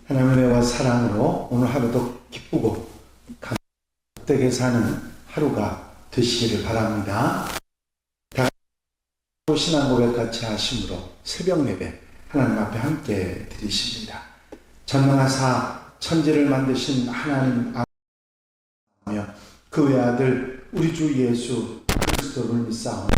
하나님의 은혜와 사랑으로 오늘 하루도 기쁘고 감격되게 사는 하루가 되시기를 바랍니다. 다 신앙 고백 같이 하심으로 새벽 예배 하나님 앞에 함께 드리십니다. 전능하사 천지를 만드신 하나님 아버지며 그 외아들 우리 주 예수 그리스도를 믿사오니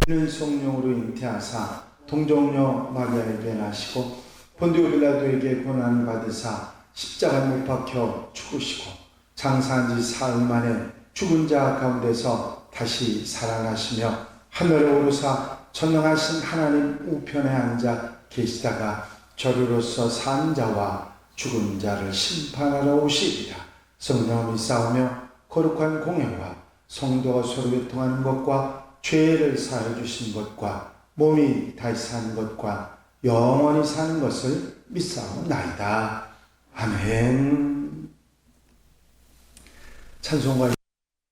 이는 성령으로 잉태하사 동정녀 마리아에게 나시고 본디오 빌라도에게 고난을 받으사 십자가에 못 박혀 죽으시고 장사한 지 사흘 만에 죽은 자 가운데서 다시 살아나시며 하늘에 오르사 전능하신 하나님 우편에 앉아 계시다가 저리로서 산 자와 죽은 자를 심판하러 오시리라. 성령을 믿사오며 거룩한 공예와 성도가 서로 교통하는 것과 죄를 사해 주신 것과 몸이 다시 사는 것과 영원히 사는 것을 믿사옵나이다. 아멘. 찬송가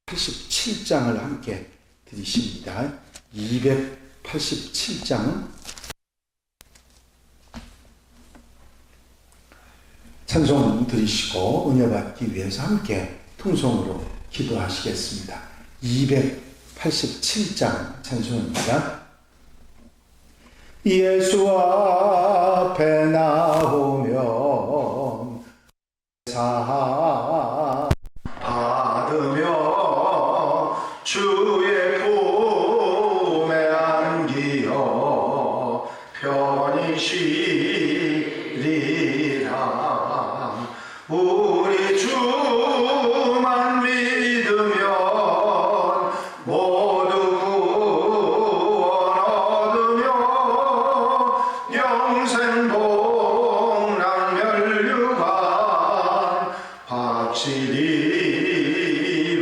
87장을 함께 드리십니다. 287장 찬송 드리시고 은혜 받기 위해서 함께 통성으로 기도하시겠습니다. 287장 찬송입니다. 예수 앞에 나오면 사 받으며 주의 품에 안기어 편히 쉬리라. 우리 주만 믿으면 모두 구원 얻으며 영생 복락 멸류관 확실히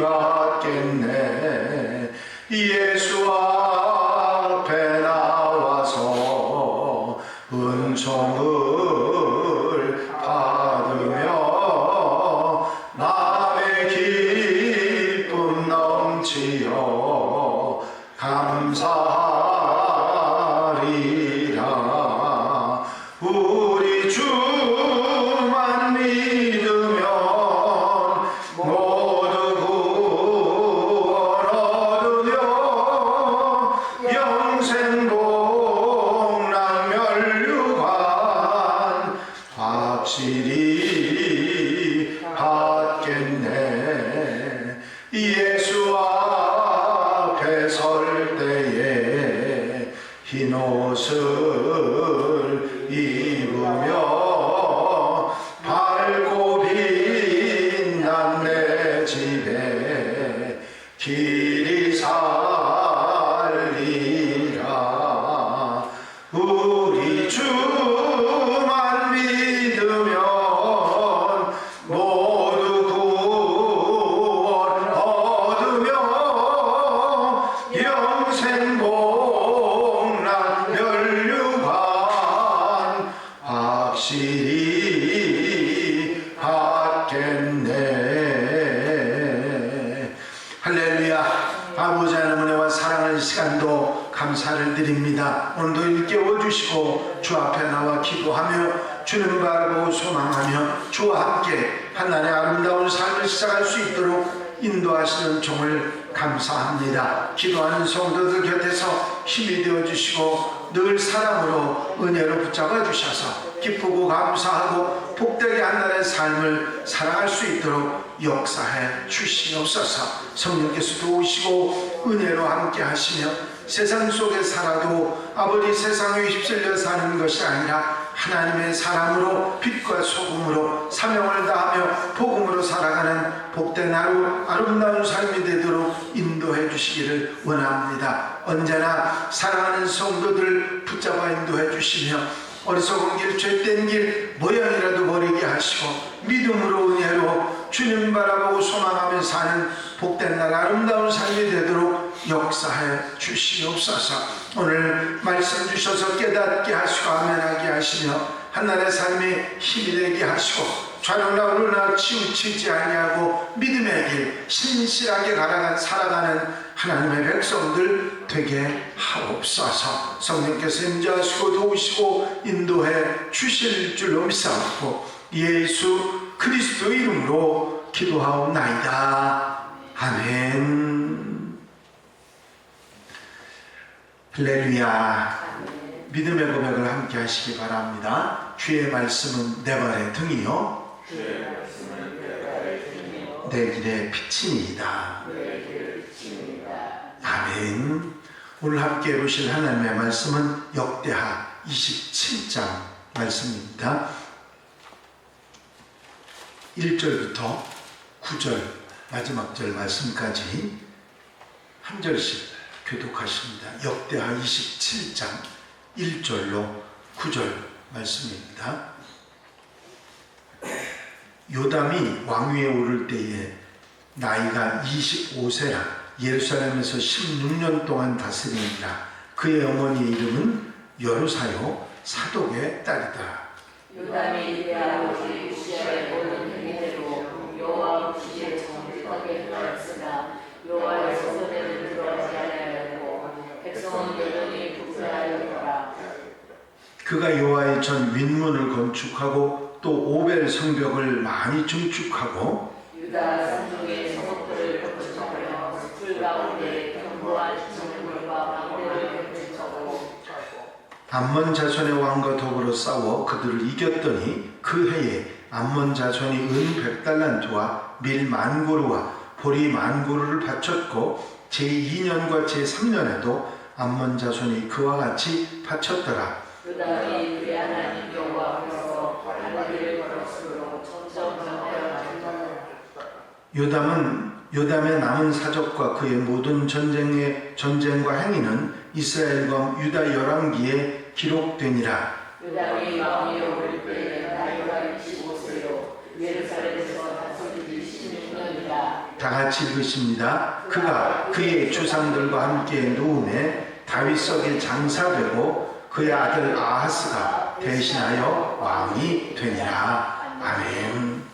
받겠네. 예수 앞에 나와서 은총을 받으며 남의 기쁨 넘치어 감사하리라. 우리 주만 믿으면 모두 구원 얻으며 영생 복락 멸류관 확실히 받겠네. 예수 앞에 설 때에 흰 옷을 입으며 밝고 빛난 내 집에 길이 살리라. 우리 주만 믿으면 모두 구원 얻으며 영생 복락 멸류관 확실히 받겠네. 할렐루야. 아버지 하나님 은혜와 사랑하는 시간도 감사를 드립니다. 오늘도 일깨워 주시고 주 앞에 나와 기도하며 주님 바라보고 소망하며 주와 함께 하나님의 아름다운 삶을 시작할 수 있도록 인도하시는 종을 감사합니다. 기도하는 성도들 곁에서 힘이 되어 주시고 늘 사랑으로 은혜로 붙잡아 주셔서 기쁘고 감사하고 복되게 한날의 삶을 살아갈 수 있도록 역사해 주시옵소서. 성령께서 도우시고 은혜로 함께 하시며 세상 속에 살아도 아버지 세상에 휩쓸려 사는 것이 아니라 하나님의 사람으로 빛과 소금으로 사명을 다하며 복음으로 살아가는 복된 하루 아름다운 삶이 되도록 인도해 주시기를 원합니다. 언제나 사랑하는 성도들 붙잡아 인도해 주시며 어리석은 길, 죄된 길 모양이라도 버리게 하시고 믿음으로 은혜로 주님 바라보고 소망하며 사는 복된 날 아름다운 삶이 되도록 역사해 주시옵소서. 오늘 말씀 주셔서 깨닫게 하시고 아멘하게 하시며 한날의 삶에 힘이 되게 하시고 좌로나 우로나 치우치지 아니하고 믿음의 길 신실하게 살아가는 하나님의 백성들 되게 하옵소서. 성령께서 임재하시고 도우시고 인도해 주실 줄로 믿사옵고 예수 그리스도의 이름으로 기도하옵나이다. 아멘. 할렐루야. 믿음의 고백을 함께 하시기 바랍니다. 주의 말씀은 내 발의 등이요 내 길의 빛이니이다. 아멘. 오늘 함께 보실 하나님의 말씀은 역대하 27장 말씀입니다. 1절부터 9절 마지막 절 말씀까지 한 절씩 교독하십니다. 역대하 27장 1절로 9절 말씀입니다. 요담이 왕위에 오를 때에 나이가 25세라 예루살렘에서 16년 동안 다스리니라. 그의 어머니의 이름은 여루사요 사독의 딸이다. 요담이 그의 아버지 우시아의 모든 행위대로 여호와 보시기에 정직하게 행하였으나 여호와의 성전에는 들어가지 아니하였고 백성은 여전히 불순하였더라. 그가 여호와의 전 윗문을 건축하고 또 오벨 성벽을 많이 증축하고 유다 산중의 성읍들을 건축하며 풀 가운데 견고한 성문과 방패를 건축하고 암몬 자손의 왕과 더불어 싸워 그들을 이겼더니 그 해에 암몬 자손이 은 100달란트와 밀 10,000고루와 보리 10,000고루를 바쳤고 제2년과 제3년에도 암몬 자손이 그와 같이 바쳤더라. 요담이 그의 하나님 여호와 앞에서 바른 길을 걸었으므로 점점 변하여 요담의 남은 사적과 그의 모든 전쟁과 행위는 이스라엘과 유다 열왕기에 기록되니라. 요담이 왕위에 오를 때에 나이가 25세요 예루살렘에서 다스리기 16년이라. 다 같이 읽으십니다. 그가 그의 조상들과 함께 누움에 다윗석에 장사되고 그의 아들 아하스가 대신하여 왕이 되니라. 아멘.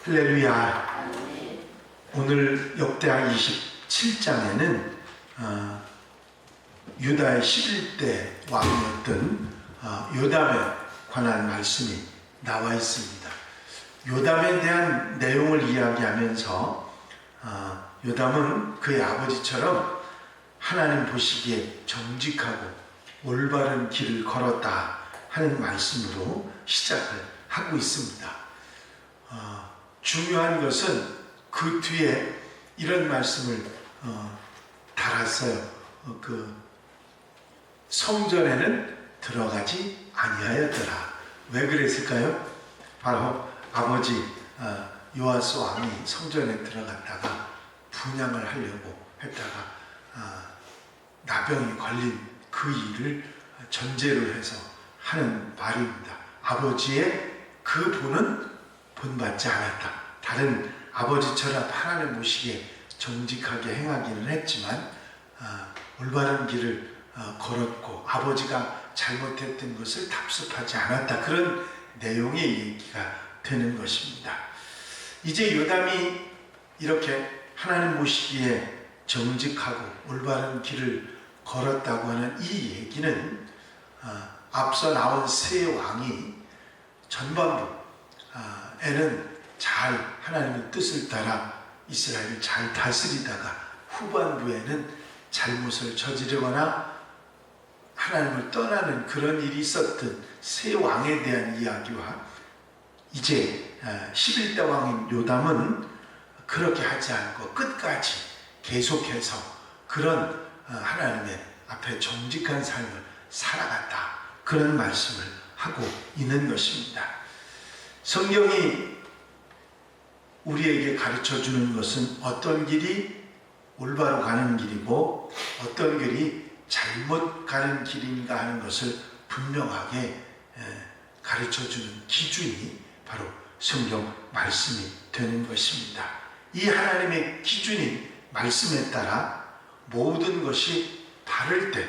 할렐루야. 오늘 역대하 27장에는 유다의 11대 왕이었던 요담에 관한 말씀이 나와 있습니다. 요담에 대한 내용을 이야기하면서 요담은 그의 아버지처럼 하나님 보시기에 정직하고 올바른 길을 걸었다 하는 말씀으로 시작을 하고 있습니다. 중요한 것은 그 뒤에 이런 말씀을 달았어요. 그 성전에는 들어가지 아니하였더라. 왜 그랬을까요? 바로 아버지 요아스 왕이 성전에 들어갔다가 분향을 하려고 했다가 나병이 걸린 그 일을 전제로 해서 하는 말입니다. 아버지의 그 본은 본받지 않았다. 다른 아버지처럼 하나님 보시기에 정직하게 행하기는 했지만 올바른 길을 걸었고 아버지가 잘못했던 것을 답습하지 않았다. 그런 내용의 얘기가 되는 것입니다. 이제 요담이 이렇게 하나님 보시기에 정직하고 올바른 길을 걸었다고 하는 이 얘기는 앞서 나온 세 왕이 전반부에는 잘 하나님의 뜻을 따라 이스라엘을 잘 다스리다가 후반부에는 잘못을 저지르거나 하나님을 떠나는 그런 일이 있었던 세 왕에 대한 이야기와 이제 11대 왕인 요담은 그렇게 하지 않고 끝까지 계속해서 그런 하나님의 앞에 정직한 삶을 살아갔다. 그런 말씀을 하고 있는 것입니다. 성경이 우리에게 가르쳐 주는 것은 어떤 길이 올바로 가는 길이고 어떤 길이 잘못 가는 길인가 하는 것을 분명하게 가르쳐 주는 기준이 바로 성경 말씀이 되는 것입니다. 이 하나님의 기준인 말씀에 따라 모든 것이 바를 때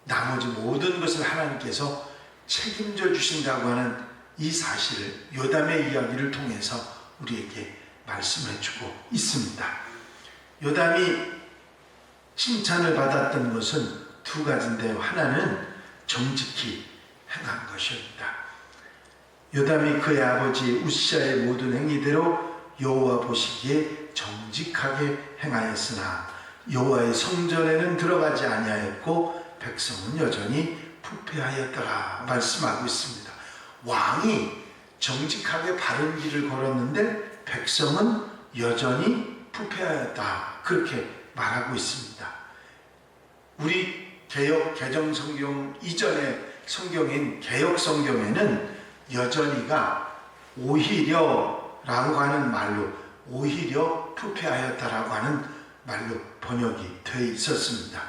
나머지 모든 것을 하나님께서 책임져 주신다고 하는 이 사실을 요담의 이야기를 통해서 우리에게 말씀해 주고 있습니다. 요담이 칭찬을 받았던 것은 두 가지인데요. 하나는 정직히 행한 것입니다. 요담이 그의 아버지 우시아의 모든 행위대로 여호와 보시기에 정직하게 행하였으나 여호와의 성전에는 들어가지 아니하였고 백성은 여전히 부패하였더라 말씀하고 있습니다. 왕이 정직하게 바른 길을 걸었는데 백성은 여전히 부패하였다, 그렇게 말하고 있습니다. 우리 개역 개정 성경 이전의 성경인 개역 성경에는 여전히가 오히려라고 하는 말로, 오히려 부패하였다라고 하는 말로 번역이 되어 있었습니다.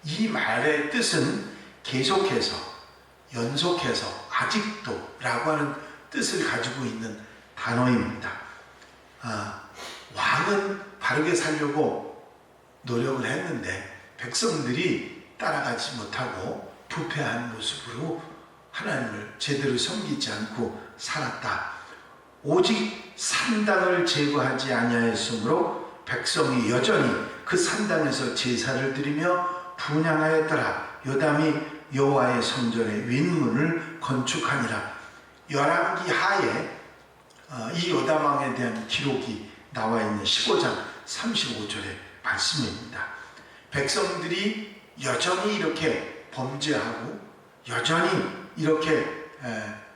이 말의 뜻은 계속해서, 연속해서, 아직도 라고 하는 뜻을 가지고 있는 단어입니다. 왕은 바르게 살려고 노력을 했는데 백성들이 따라가지 못하고 부패한 모습으로 하나님을 제대로 섬기지 않고 살았다. 오직 산당을 제거하지 아니하였으므로 백성이 여전히 그 산당에서 제사를 드리며 분향하였더라. 요담이 여호와의 성전의 윗문을 건축하니라. 열왕기 하에 이 요담 왕에 대한 기록이 나와 있는 15장 35절의 말씀입니다. 백성들이 여전히 이렇게 범죄하고 여전히 이렇게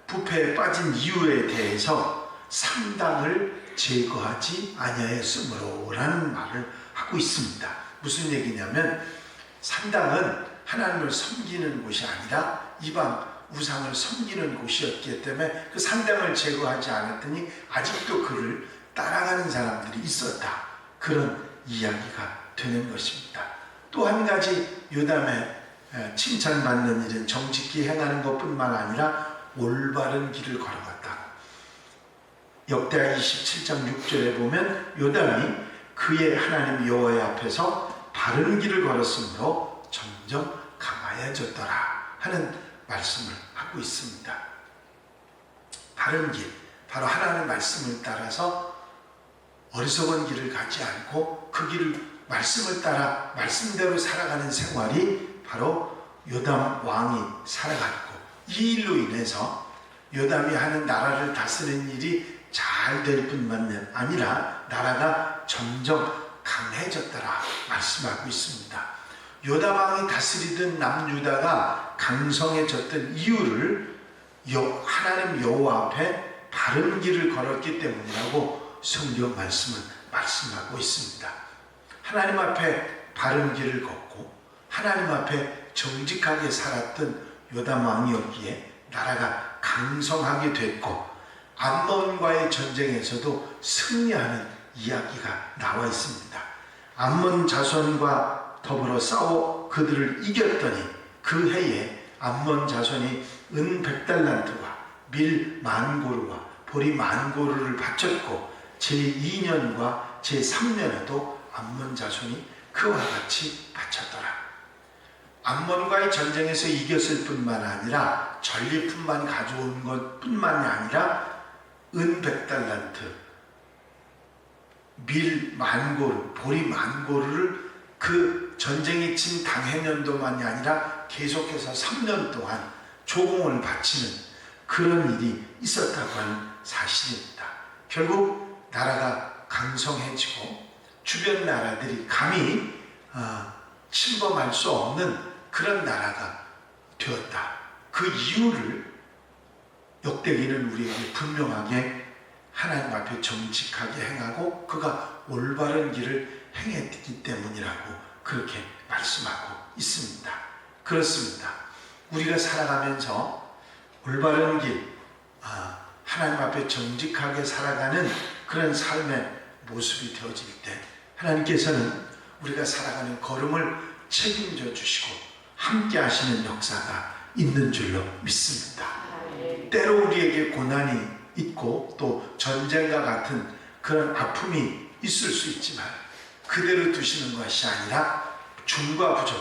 부패에 빠진 이유에 대해서 산당을 제거하지 아니하였으므로 라는 말을 하고 있습니다. 무슨 얘기냐면 산당은 하나님을 섬기는 곳이 아니라 이방 우상을 섬기는 곳이었기 때문에 그 산당을 제거하지 않았더니 아직도 그를 따라가는 사람들이 있었다, 그런 이야기가 되는 것입니다. 또 한 가지 요담에 칭찬받는 일은 정직히 행하는 것뿐만 아니라 올바른 길을 걸어갔다. 역대하 27장 6절에 보면 요담이 그의 하나님 여호와 앞에서 바른 길을 걸었으므로 점점 강하여졌더라 하는 말씀을 하고 있습니다. 바른 길, 바로 하나님의 말씀을 따라서 어리석은 길을 가지 않고 그 길을 말씀을 따라 말씀대로 살아가는 생활이 바로 요담 왕이 살아갔고, 이 일로 인해서 요담이 하는 나라를 다스리는 일이 잘 될 뿐만 아니라 나라가 점점 강해졌더라 말씀하고 있습니다. 요담 왕이 다스리던 남유다가 강성해졌던 이유를 하나님 여호와 앞에 바른 길을 걸었기 때문이라고 성경 말씀은 말씀하고 있습니다. 하나님 앞에 바른 길을 걷고 하나님 앞에 정직하게 살았던 요담 왕이었기에 나라가 강성하게 됐고, 암몬과의 전쟁에서도 승리하는 이야기가 나와 있습니다. 암몬 자손과 더불어 싸워 그들을 이겼더니 그 해에 암몬 자손이 은 100달란트와 밀 10,000고루와 보리 10,000고루를 바쳤고, 제2년과 제3년에도 암몬 자손이 그와 같이 바쳤더라. 암몬과의 전쟁에서 이겼을 뿐만 아니라 전리품만 가져온 것뿐만이 아니라 은 100달란트, 밀 10,000고루, 보리 10,000고루를 그 전쟁이 진 당해년도만이 아니라 계속해서 3년 동안 조공을 바치는 그런 일이 있었다고 하는 사실입니다. 결국 나라가 강성해지고 주변 나라들이 감히 침범할 수 없는 그런 나라가 되었다. 그 이유를 역대기는 우리에게 분명하게 하나님 앞에 정직하게 행하고 그가 올바른 길을 행했기 때문이라고 그렇게 말씀하고 있습니다. 그렇습니다. 우리가 살아가면서 올바른 길, 하나님 앞에 정직하게 살아가는 그런 삶의 모습이 되어질 때 하나님께서는 우리가 살아가는 걸음을 책임져 주시고 함께 하시는 역사가 있는 줄로 믿습니다. 때로 우리에게 고난이 있고 또 전쟁과 같은 그런 아픔이 있을 수 있지만 그대로 두시는 것이 아니라 중과 부족,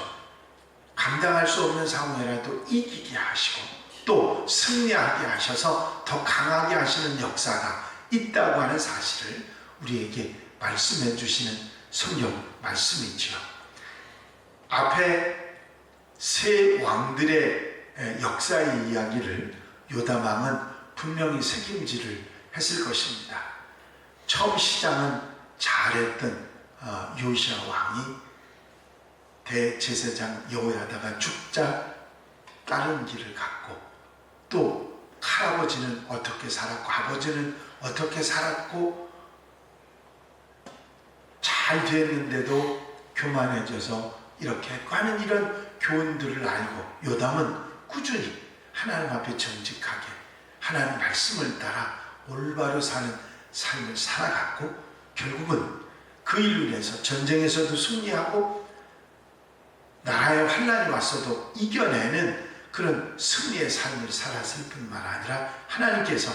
감당할 수 없는 상황이라도 이기게 하시고 또 승리하게 하셔서 더 강하게 하시는 역사가 있다고 하는 사실을 우리에게 말씀해 주시는 성경 말씀이지요. 앞에 세 왕들의 역사의 이야기를 요담 왕은 분명히 책임질을 했을 것입니다. 처음 시장은 잘했던 요시야 왕이 대제사장 여호야다가 죽자 다른 길을 갔고, 또 할아버지는 어떻게 살았고 아버지는 어떻게 살았고 잘 됐는데도 교만해져서 이렇게 했고 하는 이런 교훈들을 알고 요담은 꾸준히 하나님 앞에 정직하게 하나님 말씀을 따라 올바로 사는 삶을 살아갔고, 결국은 그 일로 인해서 전쟁에서도 승리하고 나라에 환난이 왔어도 이겨내는 그런 승리의 삶을 살았을 뿐만 아니라 하나님께서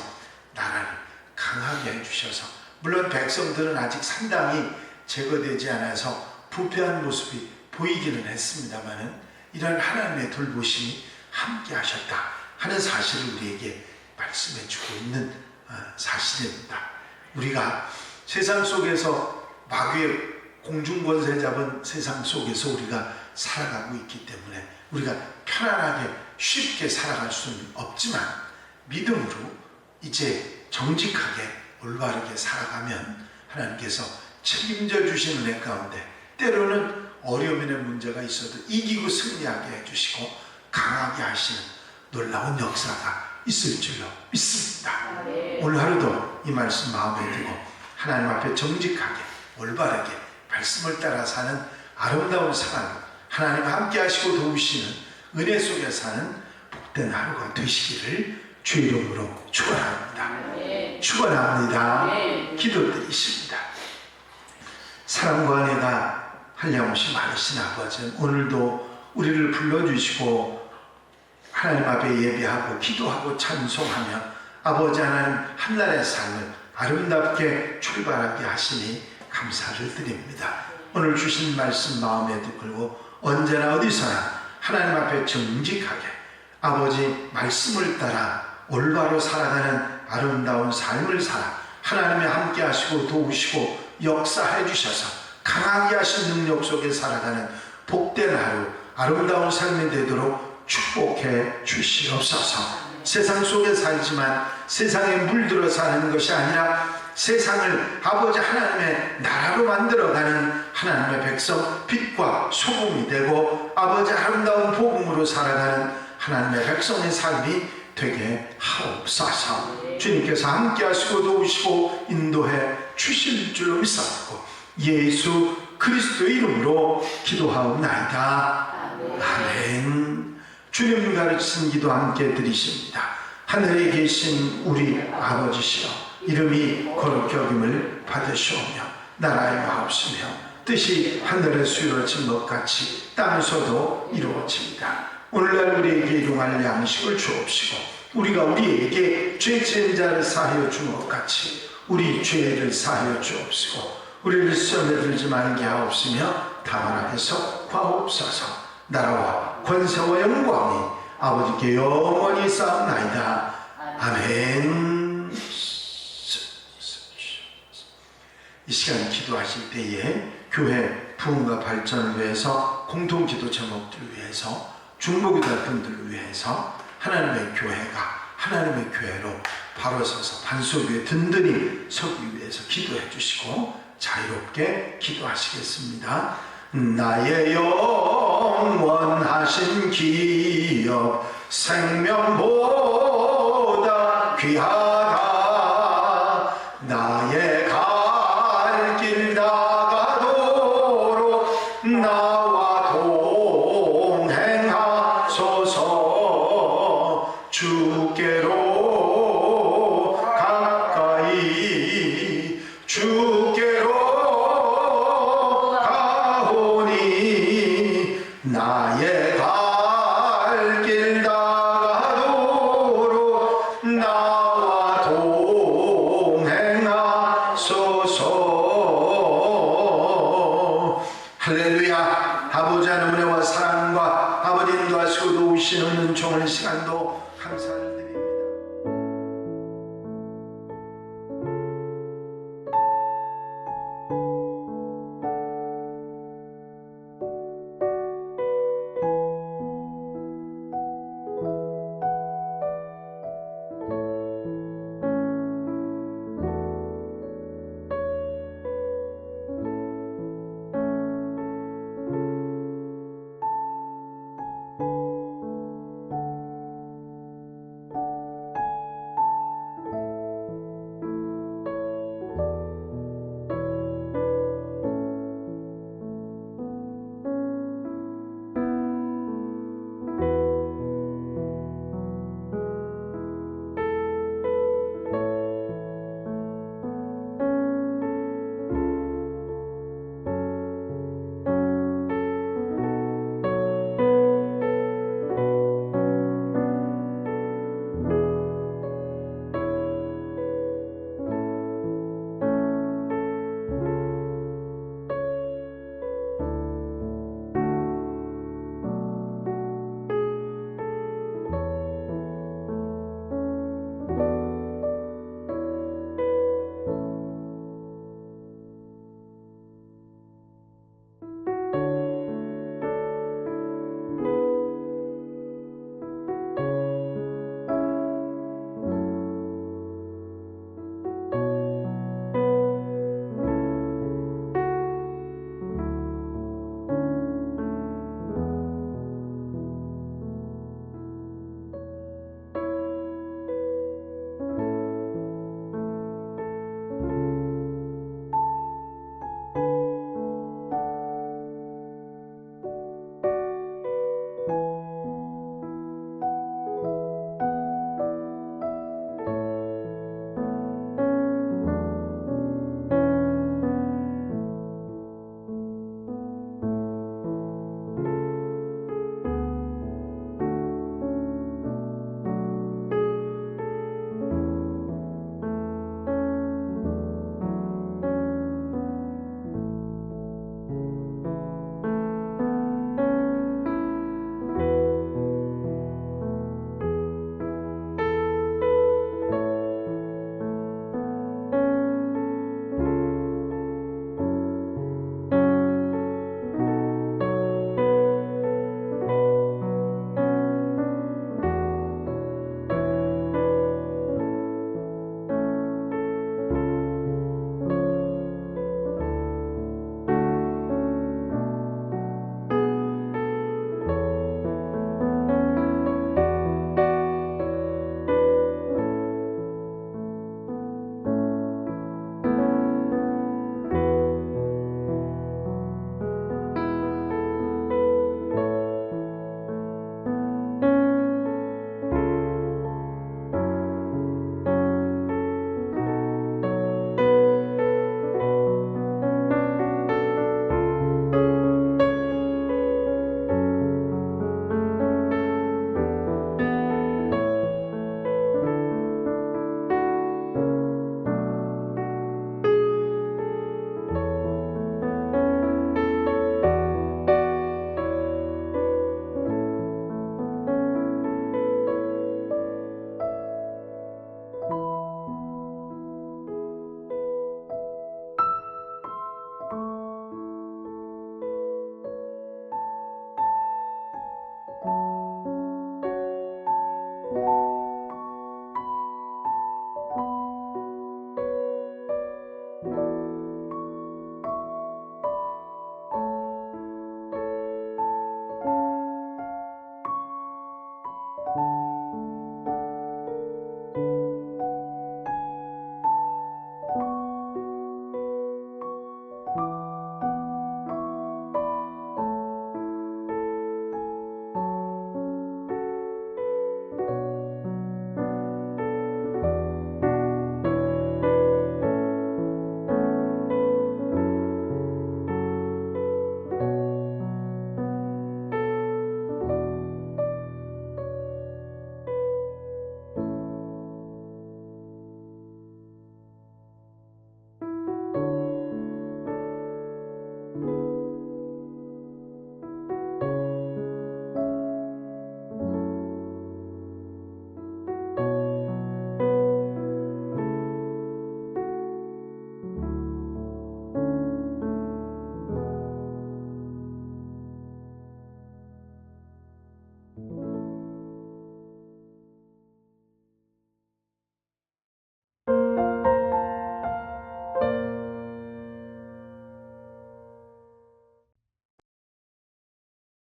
나라를 강하게 해주셔서, 물론 백성들은 아직 상당히 제거되지 않아서 부패한 모습이 보이기는 했습니다마는 이런 하나님의 돌보심이 함께 하셨다 하는 사실을 우리에게 말씀해 주고 있는 사실입니다. 우리가 세상 속에서 마귀의 공중권세 잡은 세상 속에서 우리가 살아가고 있기 때문에 우리가 편안하게 쉽게 살아갈 수는 없지만, 믿음으로 이제 정직하게 올바르게 살아가면 하나님께서 책임져 주시는 은혜 가운데 때로는 어려움의 문제가 있어도 이기고 승리하게 해주시고 강하게 하시는 놀라운 역사가 있을 줄로 믿습니다. 오늘 하루도 이 말씀 마음에 두고 하나님 앞에 정직하게 올바르게 말씀을 따라 사는 아름다운 사랑, 하나님 함께 하시고 도우시는 은혜 속에 사는 복된 하루가 되시기를 주의 이름으로 축원합니다. 축원합니다. 기도드리십니다. 사랑과 은혜가 한량없이 많으신 아버지, 오늘도 우리를 불러주시고 하나님 앞에 예배하고 기도하고 찬송하며 아버지 하나님 한날의 삶을 아름답게 출발하게 하시니 감사를 드립니다. 오늘 주신 말씀 마음에 들고 언제나 어디서나 하나님 앞에 정직하게 아버지 말씀을 따라 올바로 살아가는 아름다운 삶을 살아 하나님이 함께 하시고 도우시고 역사해 주셔서 강하게 하신 능력 속에 살아가는 복된 하루, 아름다운 삶이 되도록 축복해 주시옵소서. 세상 속에 살지만 세상에 물들어 사는 것이 아니라 세상을 아버지 하나님의 나라로 만들어가는 하나님의 백성, 빛과 소금이 되고 아버지 아름다운 복음으로 살아가는 하나님의 백성의 삶이 되게 하옵소서. 주님께서 함께 하시고 도우시고 인도해 주실 줄로 믿사옵고 예수 그리스도의 이름으로 기도하옵나이다. 아멘. 주님 가르치신 기도 함께 드리십니다. 하늘에 계신 우리 아버지시여, 이름이 거룩히 여김을 받으시오며 나라의 마옵시며 뜻이 하늘에서 이루어진 것 같이 땅에서도 이루어집니다. 오늘날 우리에게 일용할 양식을 주옵시고 우리가 우리에게 죄 지은 자를 사하여 준 것 같이 우리 죄를 사하여 주옵시고 우리를 시험에 들지 말게 하옵시며 다만 악에서 구하옵소서. 나라와 권세와 영광이 아버지께 영원히 쌓옵나이다. 아멘. 이 시간 기도하실 때에 교회 부흥과 발전을 위해서, 공동기도 제목들을 위해서, 중보기도 분들을 위해서 하나님의 교회가 하나님의 교회로 바로 서서 반석 위에 든든히 서기 위해서 기도해 주시고 자유롭게 기도하시겠습니다. 나의 영원하신 기업 생명보다 귀하다. 나의 갈 길 다가도록 나와 동행하소서. 주께로 가까이 주께로 나의 갈 길 다가도록 나와 동행하소서. 할렐루야. 아버지 하나님의 은혜와 사랑과 아버지 인도하시고 도우시는 은총의 시간도 감사합니다.